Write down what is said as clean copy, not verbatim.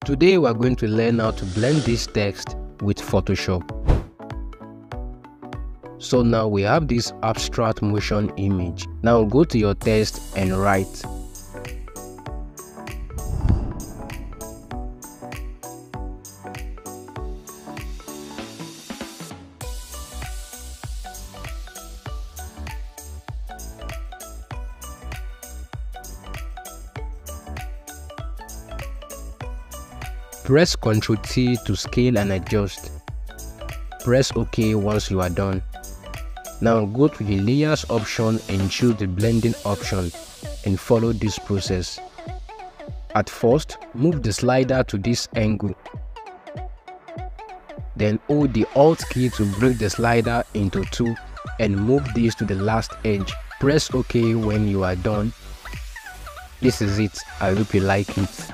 Today we are going to learn how to blend this text with Photoshop. So now we have this abstract motion image. Now go to your text and write. Press Ctrl T to scale and adjust. Press OK once you are done. Now go to the layers option and choose the blending option and follow this process. At first, move the slider to this angle. Then hold the Alt key to break the slider into two and move this to the last edge. Press OK when you are done. This is it. I hope you like it.